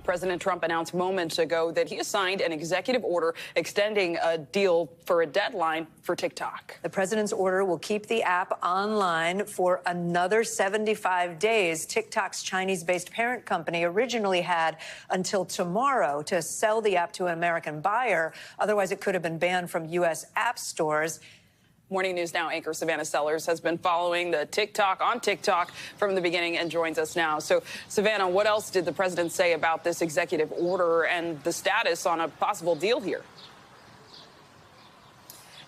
President Trump announced moments ago that he has signed an executive order extending a deal for a deadline for TikTok. The president's order will keep the app online for another 75 days. TikTok's Chinese-based parent company originally had until tomorrow to sell the app to an American buyer. Otherwise, it could have been banned from U.S. app stores. Morning News Now anchor Savannah Sellers has been following the TikTok from the beginning and joins us now. So, Savannah, what else did the president say about this executive order and the status on a possible deal here?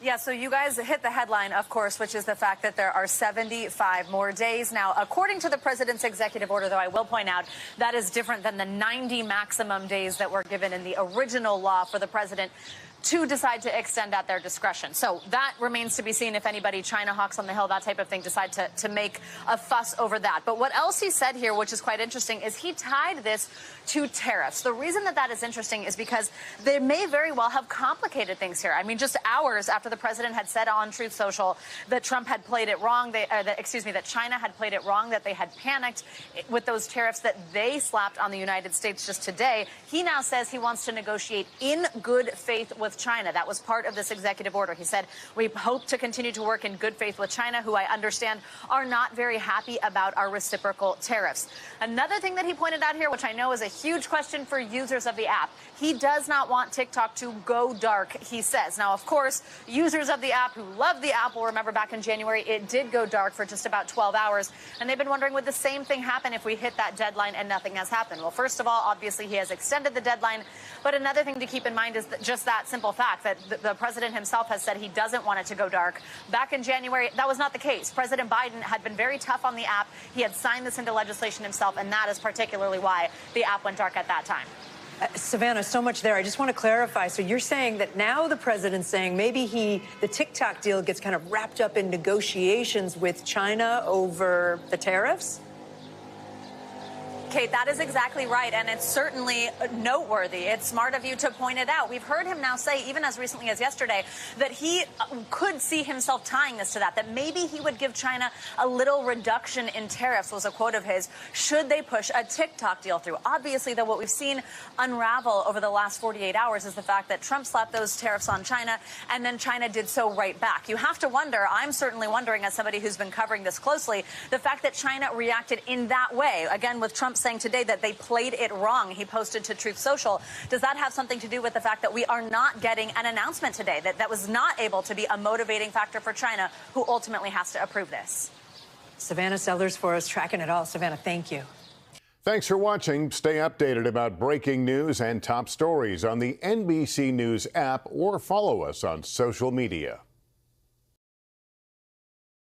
Yeah, so you guys hit the headline, of course, which is the fact that there are 75 more days. Now, according to the president's executive order, though, I will point out that is different than the 90 maximum days that were given in the original law for the president to decide to extend at their discretion. So that remains to be seen if anybody, China hawks on the Hill, that type of thing, decide to make a fuss over that. But what else he said here, which is quite interesting, is he tied this to tariffs. The reason that that is interesting is because they may very well have complicated things here. I mean, just hours after the president had said on Truth Social that Trump had played it wrong, that China had played it wrong, that they had panicked with those tariffs that they slapped on the United States just today, he now says he wants to negotiate in good faith with China. That was part of this executive order. He said, we hope to continue to work in good faith with China, who I understand are not very happy about our reciprocal tariffs. Another thing that he pointed out here, which I know is a huge question for users of the app, he does not want TikTok to go dark, he says. Now, of course, users of the app who love the app will remember back in January, it did go dark for just about 12 hours. And they've been wondering, would the same thing happen if we hit that deadline and nothing has happened? Well, first of all, obviously, he has extended the deadline. But another thing to keep in mind is that just that simple fact that the president himself has said he doesn't want it to go dark. Back in January, that was not the case. President Biden had been very tough on the app. He had signed this into legislation himself, and that is particularly why the app went dark at that time. Savannah, so much there. I just want to clarify. So you're saying that now the president's saying maybe the TikTok deal gets kind of wrapped up in negotiations with China over the tariffs? Kate, that is exactly right, and it's certainly noteworthy. It's smart of you to point it out. We've heard him now say, even as recently as yesterday, that he could see himself tying this to that maybe he would give China a little reduction in tariffs, was a quote of his, should they push a TikTok deal through. Obviously, though, what we've seen unravel over the last 48 hours is the fact that Trump slapped those tariffs on China, and then China did so right back. You have to wonder, I'm certainly wondering, as somebody who's been covering this closely, the fact that China reacted in that way, again, with Trump saying today that they played it wrong. He posted to Truth Social. Does that have something to do with the fact that we are not getting an announcement today, that was not able to be a motivating factor for China, who ultimately has to approve this? Savannah Sellers for us, tracking it all. Savannah, thank you. Thanks for watching. Stay updated about breaking news and top stories on the NBC News app or follow us on social media.